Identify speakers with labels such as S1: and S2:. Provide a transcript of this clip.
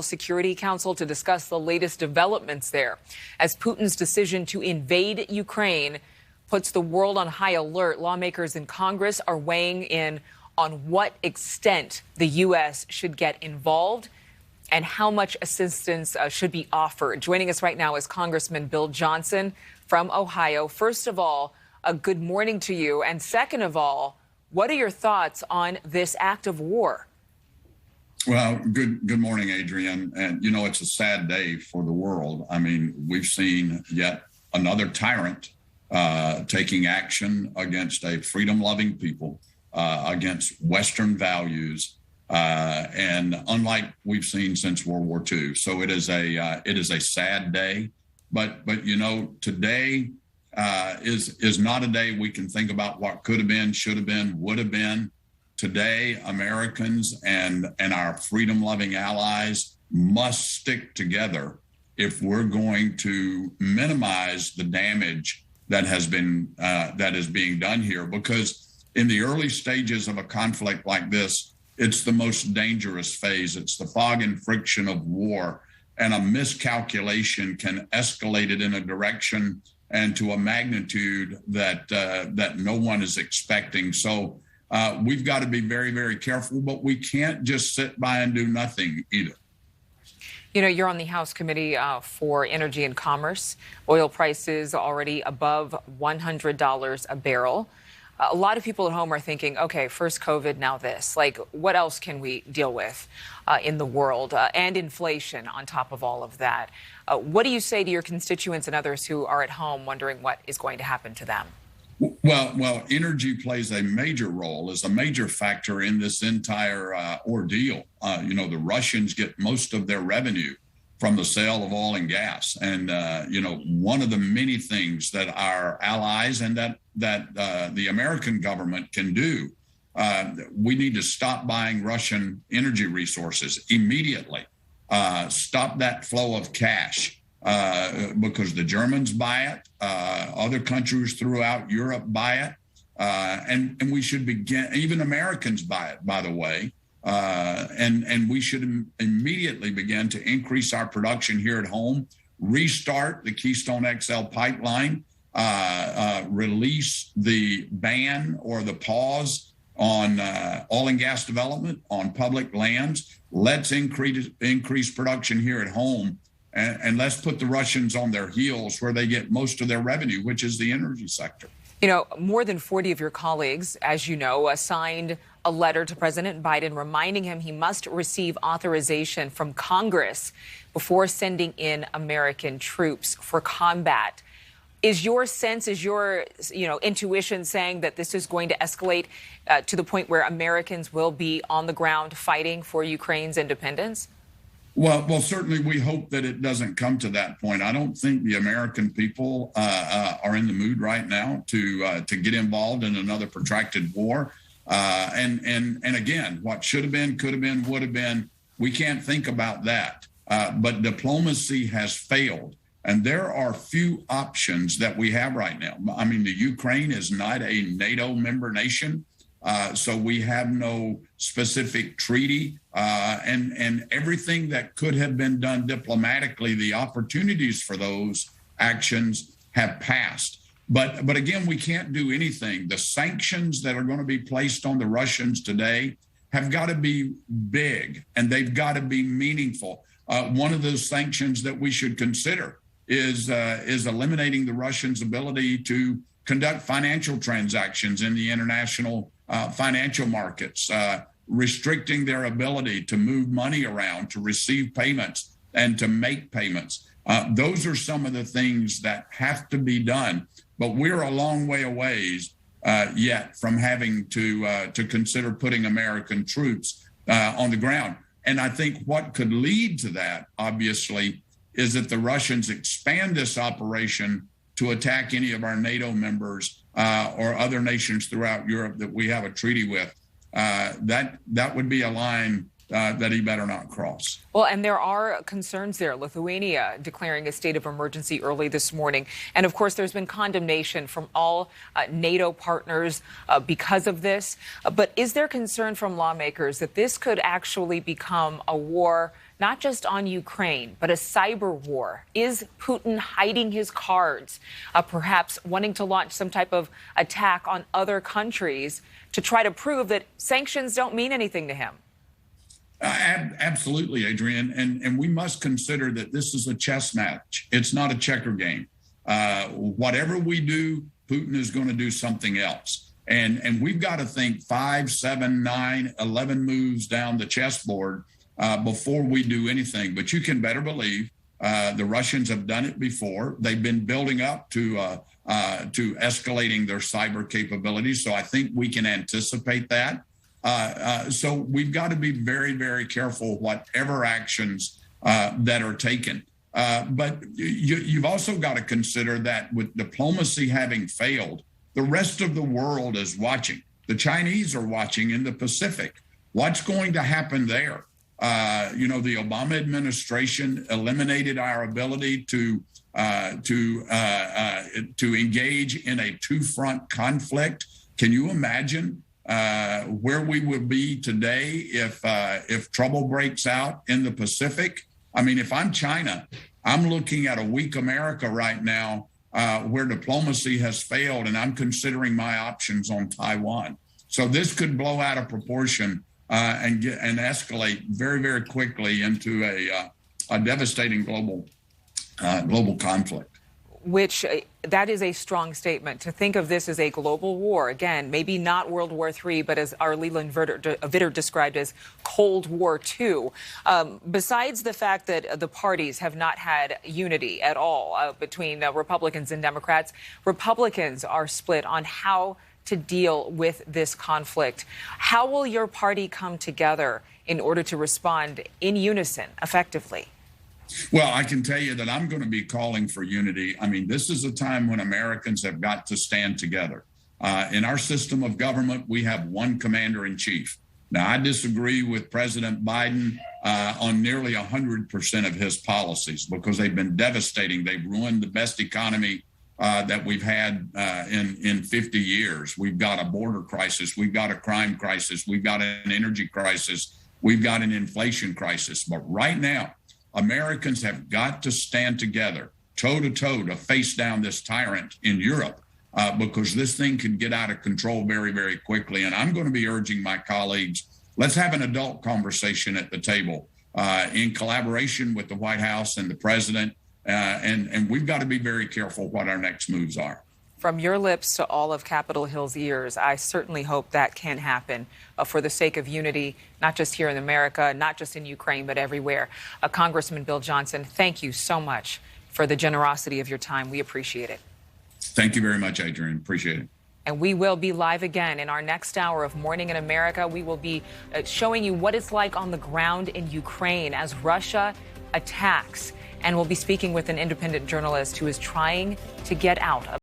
S1: Security Council to discuss the latest developments there, as Putin's decision to invade Ukraine puts the world on high alert. Lawmakers in Congress are weighing in on what extent the U.S. should get involved and how much assistance should be offered. Joining us right now is Congressman Bill Johnson from Ohio. First of all, a good morning to you. And second of all, what are your thoughts on this act of war?
S2: Well, good morning, Adrienne. And, you know, it's a sad day for the world. I mean, we've seen yet another tyrant taking action against a freedom-loving people, against Western values, and unlike we've seen since World War II. So it is a sad day. But you know, today is not a day we can think about what could have been, should have been, would have been. Today, Americans and our freedom-loving allies must stick together if we're going to minimize the damage that is being done here. Because in the early stages of a conflict like this, it's the most dangerous phase. It's the fog and friction of war, and a miscalculation can escalate it in a direction and to a magnitude that no one is expecting. So we've got to be very, very careful, but we can't just sit by and do nothing either.
S1: You know, you're on the House Committee for Energy and Commerce. Oil prices already above $100 a barrel. A lot of people at home are thinking, okay, first COVID, now this. Like, what else can we deal with in the world? And inflation on top of all of that. What do you say to your constituents and others who are at home wondering what is going to happen to them?
S2: Well, energy plays a major role, is a major factor in this entire ordeal. You know, the Russians get most of their revenue from the sale of oil and gas. And, you know, one of the many things that our allies and that the American government can do, we need to stop buying Russian energy resources immediately. Stop that flow of cash. Because the Germans buy it, other countries throughout Europe buy it, and we should begin, even Americans buy it, by the way, and we should immediately begin to increase our production here at home, restart the Keystone XL pipeline, release the ban or the pause on oil and gas development on public lands. Let's increase production here at home. And let's put the Russians on their heels where they get most of their revenue, which is the energy sector.
S1: You know, more than 40 of your colleagues, as you know, signed a letter to President Biden reminding him he must receive authorization from Congress before sending in American troops for combat. Is your sense, is your intuition saying that this is going to escalate to the point where Americans will be on the ground fighting for Ukraine's independence?
S2: Well, certainly we hope that it doesn't come to that point. I don't think the American people are in the mood right now to get involved in another protracted war. And again, what should have been, could have been, would have been, we can't think about that. But diplomacy has failed. And there are few options that we have right now. I mean, the Ukraine is not a NATO member nation. So we have no specific treaty, and everything that could have been done diplomatically, the opportunities for those actions have passed. But again, we can't do anything. The sanctions that are going to be placed on the Russians today have got to be big, and they've got to be meaningful. One of those sanctions that we should consider is eliminating the Russians' ability to conduct financial transactions in the international financial markets, restricting their ability to move money around, to receive payments and to make payments. Those are some of the things that have to be done. But we're a long way away yet from having to consider putting American troops on the ground. And I think what could lead to that, obviously, is that the Russians expand this operation to attack any of our NATO members or other nations throughout Europe that we have a treaty with. That would be a line that he better not cross.
S1: Well, and there are concerns there. Lithuania declaring a state of emergency early this morning. And of course, there's been condemnation from all NATO partners because of this. But is there concern from lawmakers that this could actually become a war not just on Ukraine, but a cyber war. Is Putin hiding his cards, perhaps wanting to launch some type of attack on other countries to try to prove that sanctions don't mean anything to him?
S2: Absolutely, Adrienne. And we must consider that this is a chess match. It's not a checker game. Whatever we do, Putin is going to do something else. And we've got to think 5, 7, 9, 11 moves down the chessboard before we do anything. But you can better believe the Russians have done it before. They've been building up to escalating their cyber capabilities. So I think we can anticipate that. So we've got to be very, very careful whatever actions that are taken. But you've also got to consider that with diplomacy having failed, the rest of the world is watching. The Chinese are watching in the Pacific. What's going to happen there? The Obama administration eliminated our ability to engage in a two-front conflict. Can you imagine where we would be today if trouble breaks out in the Pacific? I mean, if I'm China, I'm looking at a weak America right now where diplomacy has failed, and I'm considering my options on Taiwan. So this could blow out of proportion and escalate very, very quickly into a devastating global conflict.
S1: Which that is a strong statement to think of this as a global war. Again, maybe not World War III, but as our Leland Vitter described as Cold War II. Besides the fact that the parties have not had unity at all between Republicans and Democrats, Republicans are split on how to deal with this conflict. How will your party come together in order to respond in unison effectively?
S2: Well, I can tell you that I'm going to be calling for unity. I mean, this is a time when Americans have got to stand together. In our system of government, we have one commander in chief. Now, I disagree with President Biden on nearly 100% of his policies because they've been devastating. They've ruined the best economy that we've had in 50 years. We've got a border crisis. We've got a crime crisis. We've got an energy crisis. We've got an inflation crisis. But right now, Americans have got to stand together, toe to toe, to face down this tyrant in Europe, because this thing can get out of control very, very quickly. And I'm going to be urging my colleagues, let's have an adult conversation at the table in collaboration with the White House and the president. And we've got to be very careful what our next moves are.
S1: From your lips to all of Capitol Hill's ears, I certainly hope that can happen for the sake of unity, not just here in America, not just in Ukraine, but everywhere. Congressman Bill Johnson, thank you so much for the generosity of your time. We appreciate it.
S2: Thank you very much, Adrienne. Appreciate it.
S1: And we will be live again in our next hour of Morning in America. We will be showing you what it's like on the ground in Ukraine as Russia attacks. And we'll be speaking with an independent journalist who is trying to get out of